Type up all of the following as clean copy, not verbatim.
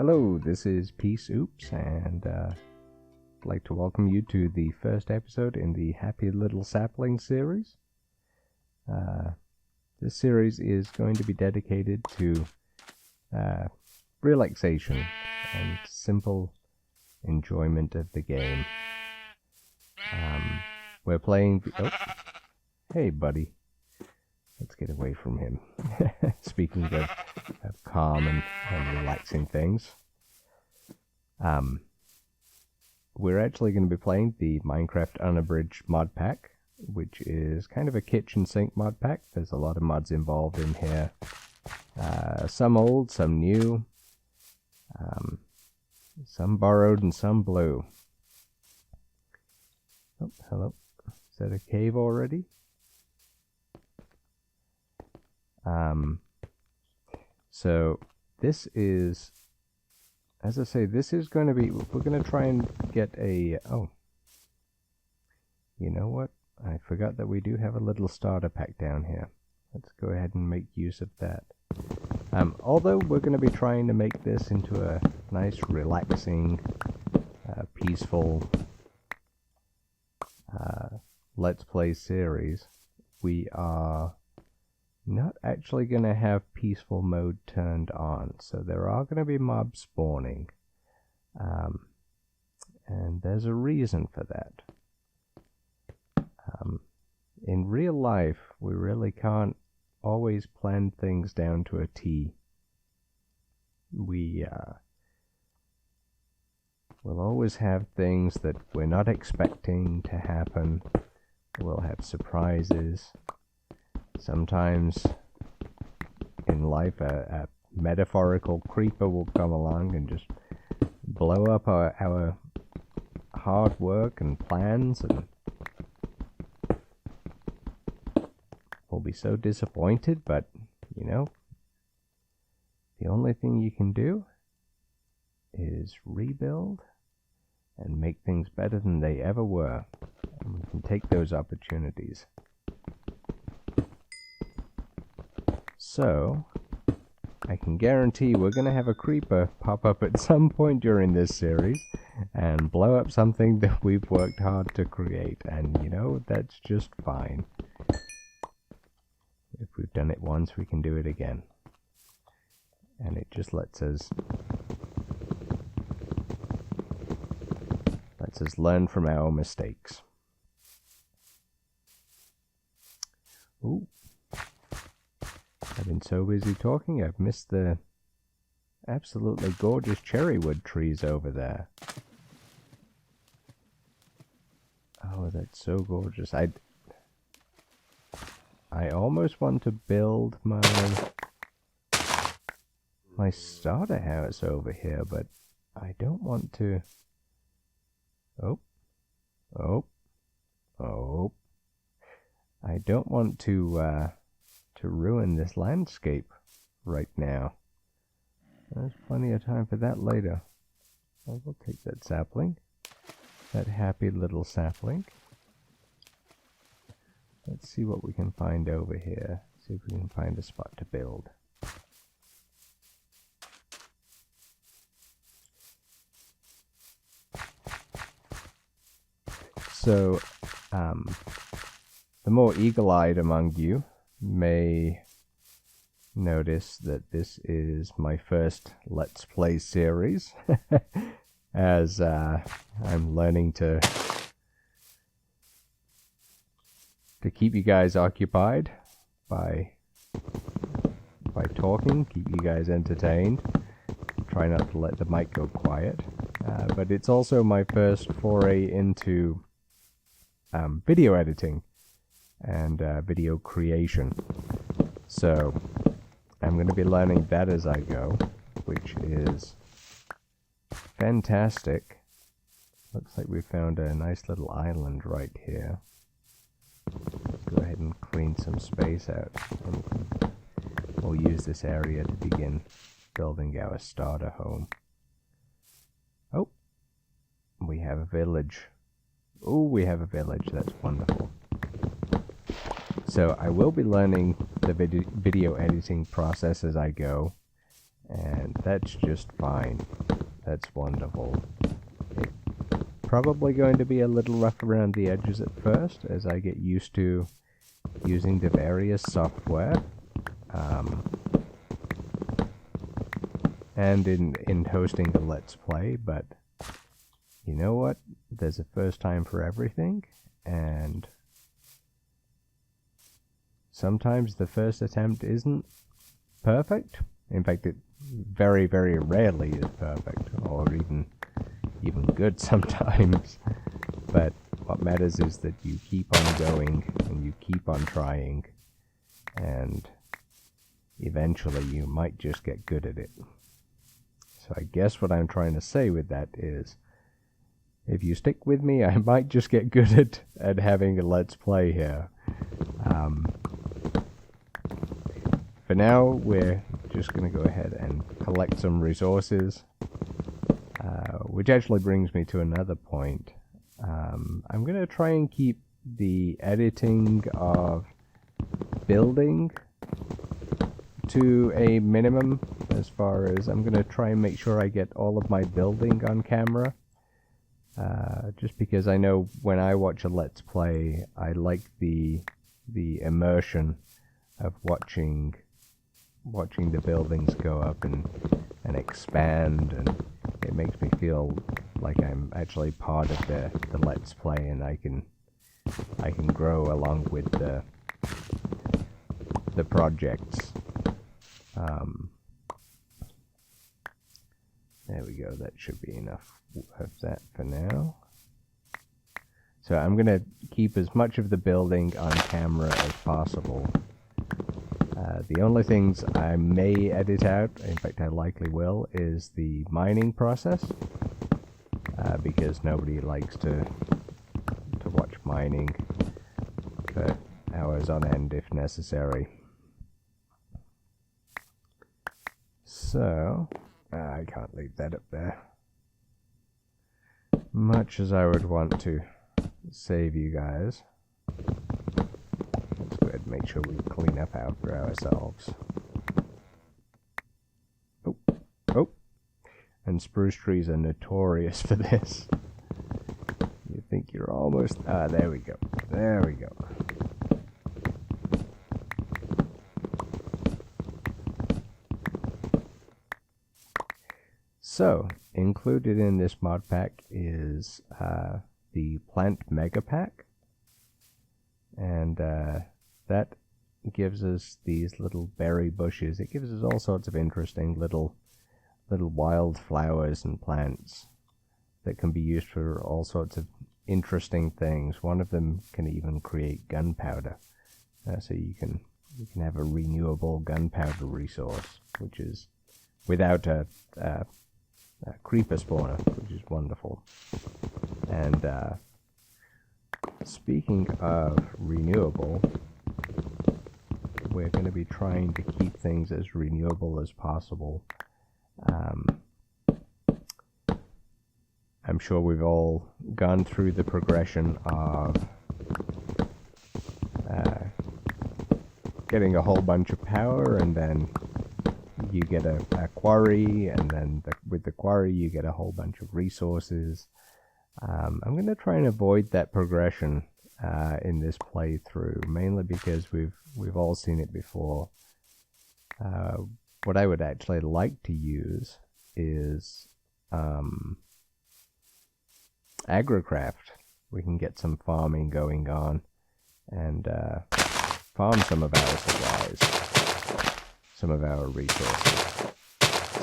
Hello, this is Peace Oops, and I'd like to welcome you to the first episode in the Happy Little Saplings series. This series is going to be dedicated to relaxation and simple enjoyment of the game. We're playing... Oh, hey buddy. Let's get away from him. Speaking of calm and relaxing things. We're actually going to be playing the Minecraft Unabridged mod pack, which is kind of a kitchen sink mod pack. There's a lot of mods involved in here. Some old, some new. Some borrowed and some blue. Oh, hello. Is that a cave already? So this is, as I say, this is going to be, we're going to try and get a, oh, you know what? I forgot that we do have a little starter pack down here. Let's go ahead and make use of that. Although we're going to be trying to make this into a nice, relaxing, peaceful Let's Play series, we are not actually going to have peaceful mode turned on, so there are going to be mobs spawning, and there's a reason for that. In real life, we really can't always plan things down to a T. We'll always have things that we're not expecting to happen. We'll have surprises. Sometimes in life a metaphorical creeper will come along and just blow up our hard work and plans, and we'll be so disappointed, but you know, the only thing you can do is rebuild and make things better than they ever were, and we can take those opportunities. So, I can guarantee we're going to have a creeper pop up at some point during this series and blow up something that we've worked hard to create, and you know, that's just fine. If we've done it once, we can do it again. And it just lets us learn from our mistakes. Ooh. I've been so busy talking, I've missed the absolutely gorgeous cherrywood trees over there. Oh, that's so gorgeous. I almost want to build my starter house over here, but I don't want to... I don't want to ruin this landscape right now. There's plenty of time for that later. I will take that sapling. That happy little sapling. Let's see what we can find over here. See if we can find a spot to build. So, the more eagle-eyed among you may notice that this is my first Let's Play series, as I'm learning to keep you guys occupied by talking, keep you guys entertained, try not to let the mic go quiet, but it's also my first foray into video editing and video creation. So I'm going to be learning that as I go, which is fantastic. Looks like we found a nice little island right here. Let's go ahead and clean some space out, and we'll use this area to begin building our starter home. Oh, we have a village. Oh, we have a village. That's wonderful. So I will be learning the video editing process as I go, and that's just fine. That's wonderful. It's probably going to be a little rough around the edges at first as I get used to using the various software. And in hosting a Let's Play, but you know what? There's a first time for everything, and sometimes the first attempt isn't perfect. In fact, it very, very rarely is perfect, or even good sometimes. But what matters is that you keep on going, and you keep on trying, and eventually you might just get good at it. So I guess what I'm trying to say with that is, if you stick with me, I might just get good at having a Let's Play here. For now, we're just going to go ahead and collect some resources, which actually brings me to another point. I'm going to try and keep the editing of building to a minimum, as far as I'm going to try and make sure I get all of my building on camera. Just because I know when I watch a Let's Play, I like the immersion of watching the buildings go up and expand, and it makes me feel like I'm actually part of the Let's Play, and I can grow along with the projects. There we go, that should be enough of that for now. So I'm going to keep as much of the building on camera as possible. The only things I may edit out, in fact I likely will, is the mining process, because nobody likes to watch mining for hours on end if necessary. So I can't leave that up there. Much as I would want to save you guys, let's go ahead and make sure we clean up after ourselves. Oh, and spruce trees are notorious for this. You think you're almost... there we go. There we go. So, included in this mod pack is the plant mega pack, and that gives us these little berry bushes. It gives us all sorts of interesting little wild flowers and plants that can be used for all sorts of interesting things. One of them can even create gunpowder, so you can have a renewable gunpowder resource, which is without a creeper spawner, which is wonderful. And speaking of renewable, we're going to be trying to keep things as renewable as possible. I'm sure we've all gone through the progression of getting a whole bunch of power, and then you get a quarry, and then with the quarry you get a whole bunch of resources. I'm going to try and avoid that progression in this playthrough, mainly because we've all seen it before. What I would actually like to use is agrocraft. We can get some farming going on and farm some of our supplies, some of our resources.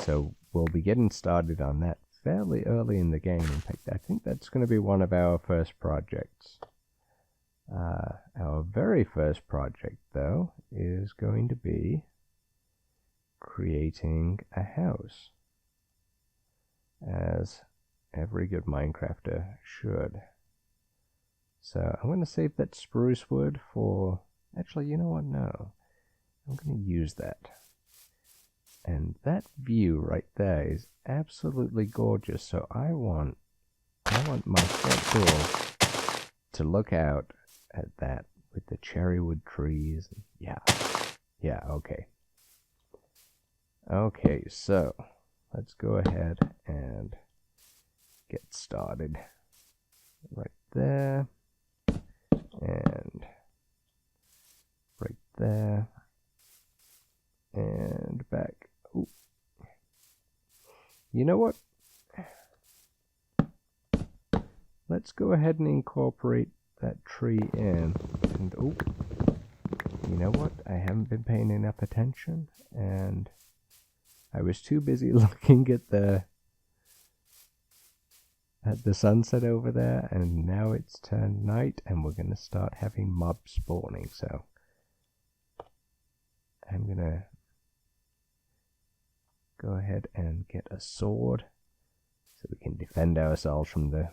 So we'll be getting started on that fairly early in the game. In fact, I think that's going to be one of our first projects. Our very first project, though, is going to be creating a house, as every good Minecrafter should. So I'm going to save that spruce wood for... Actually, you know what? No. I'm going to use that. And that view right there is absolutely gorgeous. So I want my front door to look out at that with the cherrywood trees. Yeah, okay. Okay, so let's go ahead and get started. Right there, and right there, and back. Ooh. You know what? Let's go ahead and incorporate that tree in. And oh, you know what? I haven't been paying enough attention, and I was too busy looking at the sunset over there, and now it's turned night, and we're gonna start having mobs spawning. So I'm gonna go ahead and get a sword so we can defend ourselves from the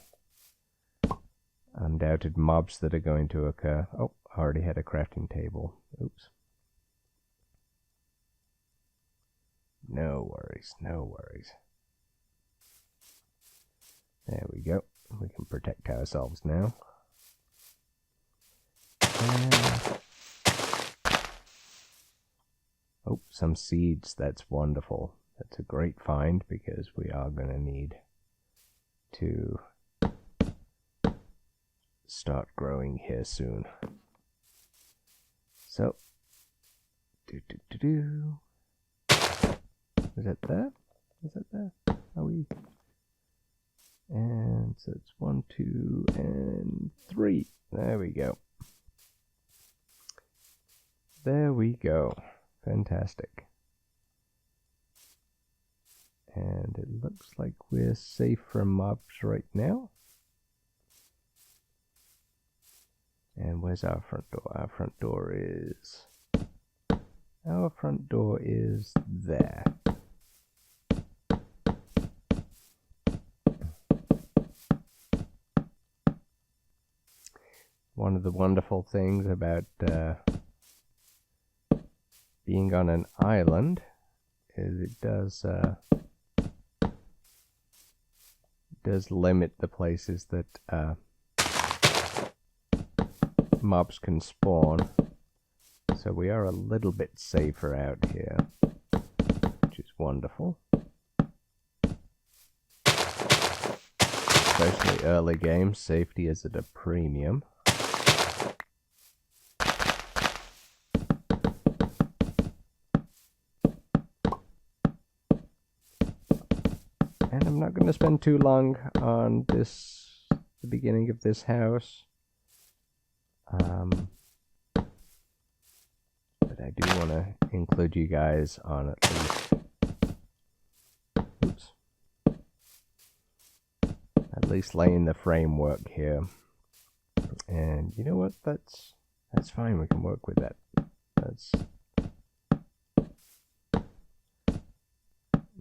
undoubted mobs that are going to occur. Oh, I already had a crafting table. Oops. No worries, no worries. There we go. We can protect ourselves now. And oh, some seeds. That's wonderful. That's a great find because we are going to need to start growing here soon. So, is that there? Is that there? Are we? And so it's 1, 2, and 3. There we go. There we go. Fantastic. And it looks like we're safe from mobs right now. And where's our front door? Our front door is there. One of the wonderful things about being on an island is it does limit the places that mobs can spawn, so we are a little bit safer out here, which is wonderful. Especially early games, safety is at a premium. And I'm not going to spend too long on the beginning of this house. But I do want to include you guys on at least laying the framework here. And you know what? That's fine. We can work with that.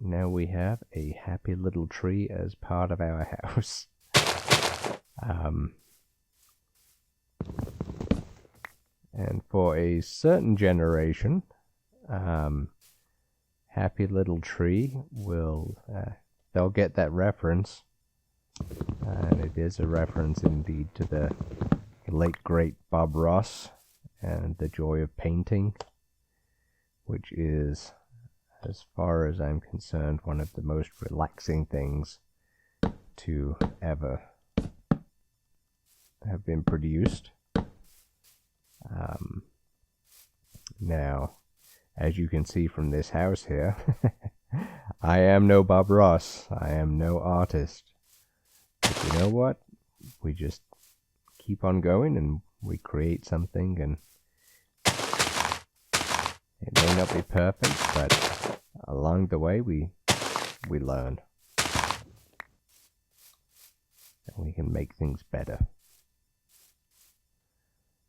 Now we have a happy little tree as part of our house. And for a certain generation, happy little tree will, they'll get that reference. And it is a reference indeed to the late great Bob Ross and the joy of painting, which is, as far as I'm concerned, one of the most relaxing things to ever have been produced. Now, as you can see from this house here, I am no Bob Ross. I am no artist. But you know what? We just keep on going and we create something, and it may not be perfect, but along the way we learn. And we can make things better.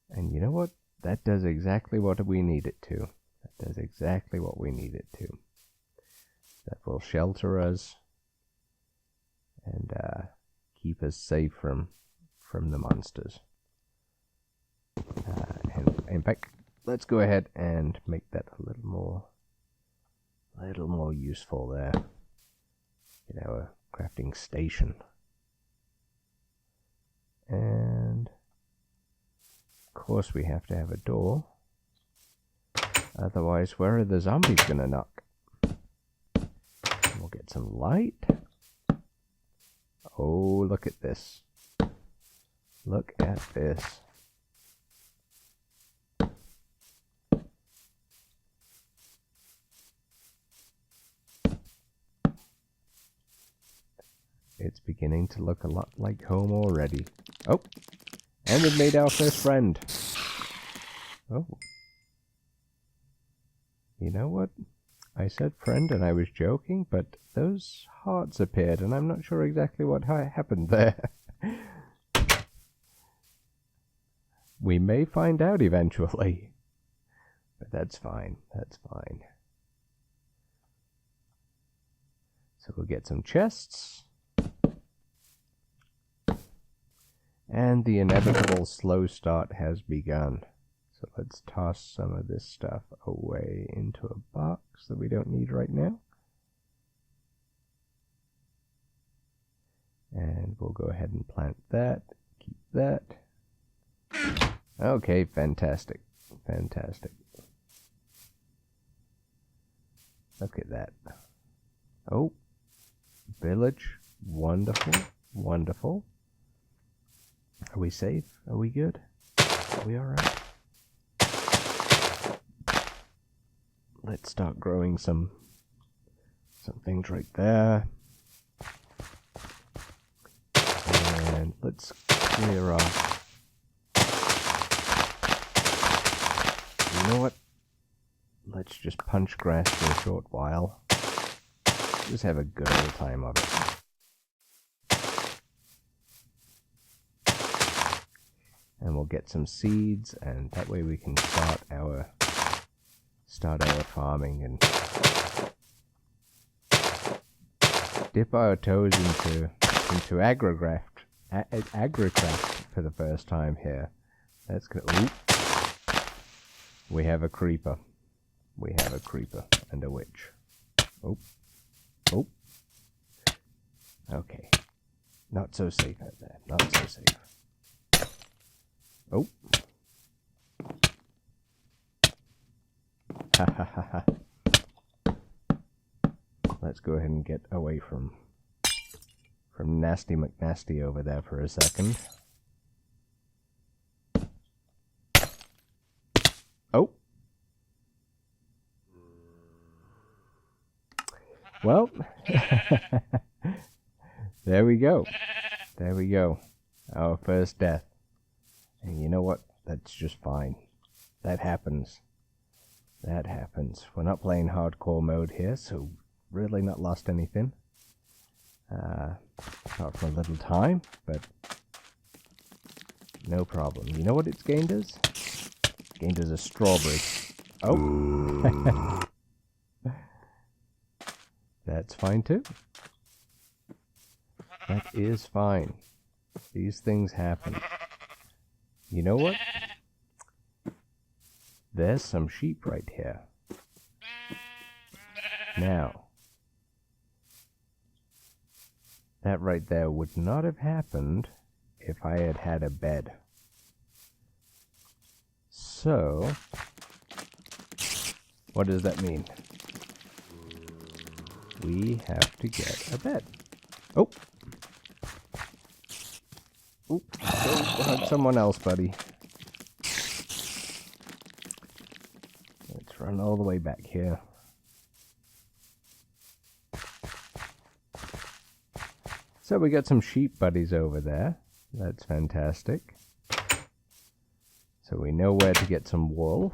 And you know what? That does exactly what we need it to. That does exactly what we need it to. That will shelter us and keep us safe from the monsters. And in fact, let's go ahead and make that a little more useful there in our crafting station. And of course we have to have a door. Otherwise, where are the zombies gonna knock? we'll get some light. Oh, look at this. Look at this. It's beginning to look a lot like home already. Oh, and we've made our first friend. Oh. You know what? I said friend and I was joking, but those hearts appeared and I'm not sure exactly what happened there. We may find out eventually. But that's fine. That's fine. So we'll get some chests. And the inevitable slow start has begun. So let's toss some of this stuff away into a box that we don't need right now. And we'll go ahead and plant that. Keep that. Okay, fantastic. Fantastic. Look at that. Oh, village. Wonderful. Wonderful. Are we safe? Are we good? Are we alright? Let's start growing some things right there. And let's clear off. You know what? Let's just punch grass for a short while. Just have a good old time of it. And we'll get some seeds, and that way we can start our farming and dip our toes into agricraft for the first time here. That's good. Oop. We have a creeper. We have a creeper and a witch. Oh. Oh. Okay. Not so safe out there. Not so safe. Oh. Ha ha ha ha. Let's go ahead and get away from Nasty McNasty over there for a second. Oh. Well, there we go. There we go. Our first death. And you know what? That's just fine. That happens. That happens. We're not playing hardcore mode here, so really not lost anything. Not for a little time, but no problem. You know what it's gained us? Gained us a strawberry. Oh! That's fine too. That is fine. These things happen. You know what? There's some sheep right here. Now, that right there would not have happened if I had had a bed. So, what does that mean? We have to get a bed. Oh! Oop, go hug someone else, buddy. Let's run all the way back here. So we got some sheep buddies over there. That's fantastic. So we know where to get some wool.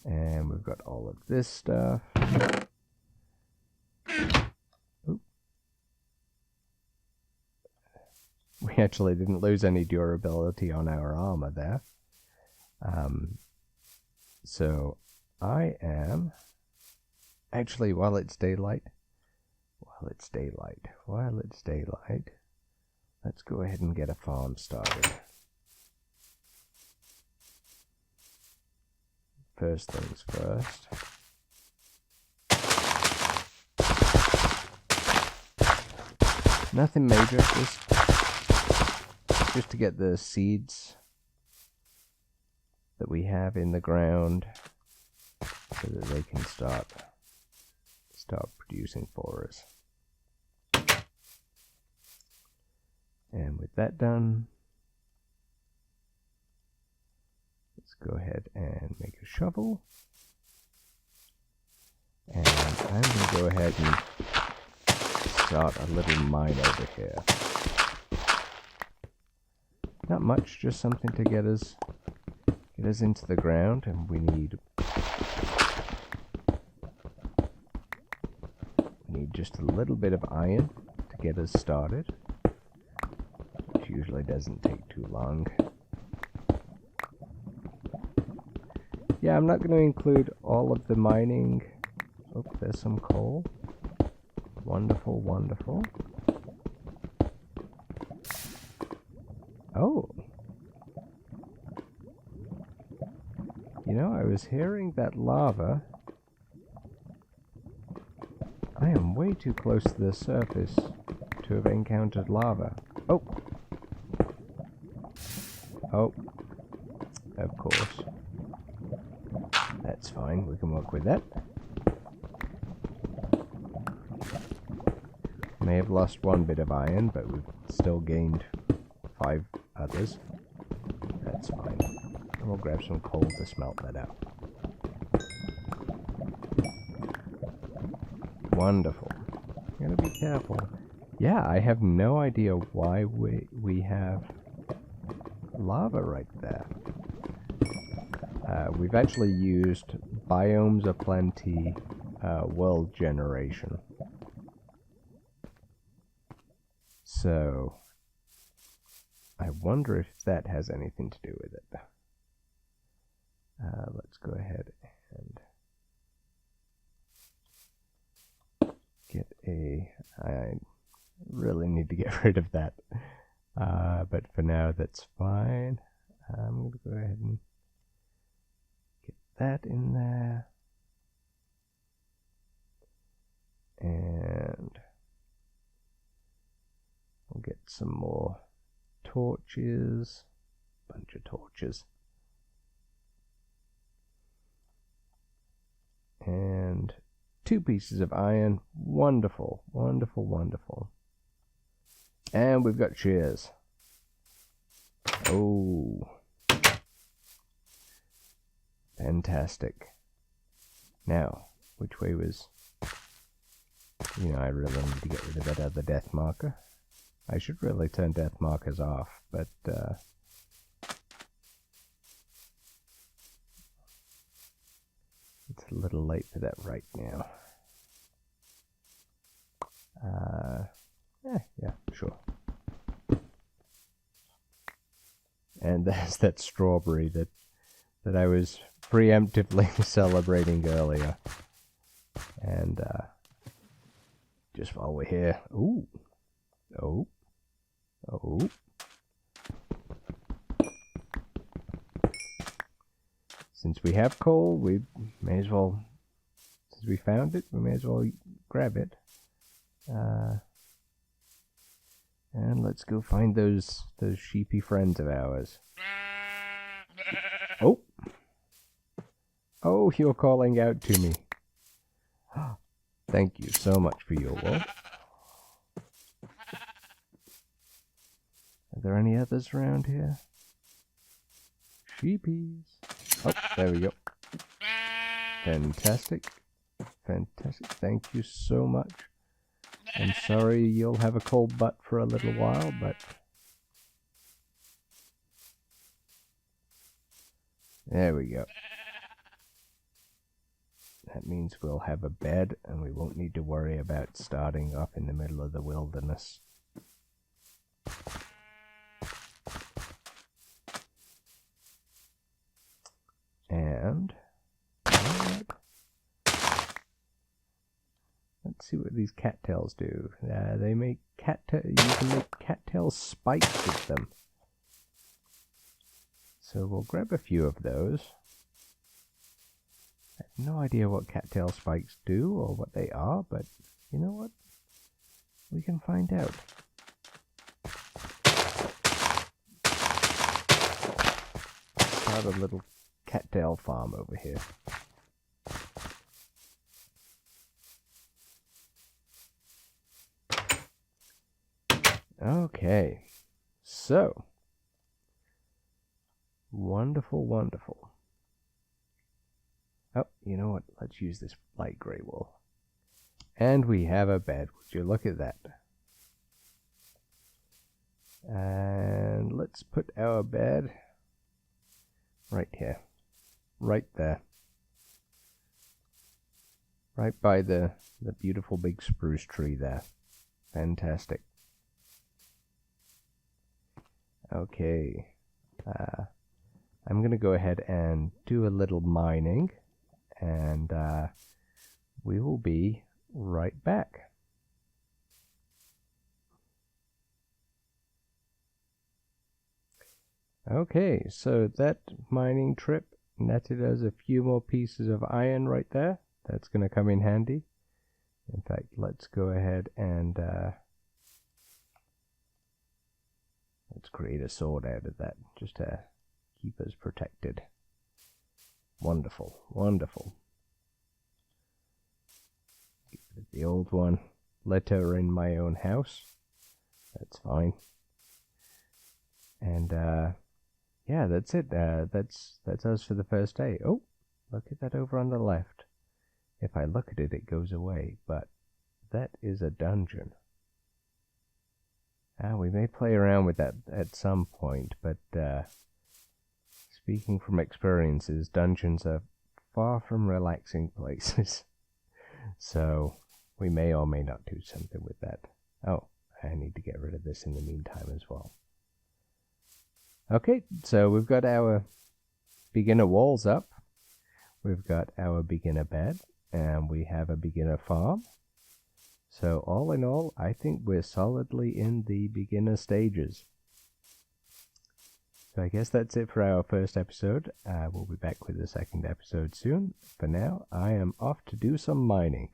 And we've got all of this stuff. Oop. We actually didn't lose any durability on our armor there. So I am... Actually, while it's daylight, let's go ahead and get a farm started. First things first. Nothing major, just to get the seeds that we have in the ground so that they can start producing for us. And with that done, let's go ahead and make a shovel. And I'm going to go ahead and start a little mine over here. Not much, just something to get us into the ground, and we need just a little bit of iron to get us started, which usually doesn't take too long. Yeah, I'm not going to include all of the mining. Oh, there's some coal. Wonderful, wonderful. Oh. You know, I was hearing that lava. I am way too close to the surface to have encountered lava. Oh! Oh. Of course. That's fine, we can work with that. May have lost one bit of iron, but we've still gained 5 others. That's fine. And we'll grab some coal to smelt that out. Wonderful. Gotta be careful. Yeah, I have no idea why we have lava right there. We've actually used Biomes of Plenty world generation. So, I wonder if that has anything to do with it. Let's go ahead and get I really need to get rid of that. But for now, that's fine. I'm going to go ahead and get that in there. And we'll get some more torches. Bunch of torches. And 2 pieces of iron. Wonderful, wonderful, wonderful. And we've got shears. Oh. Fantastic. Now, which way was... You know, I really need to get rid of that other death marker. I should really turn death markers off, but... it's a little late for that right now. Yeah, sure. And there's that strawberry that I was preemptively celebrating earlier. And just while we're here, ooh, oh, oh. Since we have coal, we may as well, since we found it, we may as well grab it. And let's go find those sheepy friends of ours. Oh! Oh, you're calling out to me. Thank you so much for your wool. Are there any others around here? Sheepies. Oh, there we go. Fantastic. Fantastic. Thank you so much. I'm sorry you'll have a cold butt for a little while, but... There we go. That means we'll have a bed and we won't need to worry about starting off in the middle of the wilderness. And... let's see what these cattails do. They make you can make cattail spikes with them. So we'll grab a few of those. I have no idea what cattail spikes do or what they are, but you know what? We can find out. Start a little cattail farm over here. Okay, so wonderful, wonderful. Oh, you know what? Let's use this light gray wool. And we have a bed. Would you look at that? And let's put our bed right here. Right there. Right by the beautiful big spruce tree there. Fantastic. Okay. I'm going to go ahead and do a little mining. And we will be right back. Okay, so that mining trip netted us a few more pieces of iron right there. That's going to come in handy. In fact, let's go ahead and let's create a sword out of that, just to keep us protected. Wonderful, wonderful. Get rid of the old one. Let her in my own house. That's fine. And yeah, that's it. That's us for the first day. Oh, look at that over on the left. If I look at it, it goes away. But that is a dungeon. We may play around with that at some point, but speaking from experiences, dungeons are far from relaxing places. So we may or may not do something with that. Oh, I need to get rid of this in the meantime as well. Okay, so we've got our beginner walls up. We've got our beginner bed, and we have a beginner farm. So all in all, I think we're solidly in the beginner stages. So I guess that's it for our first episode. We'll be back with the second episode soon. For now, I am off to do some mining.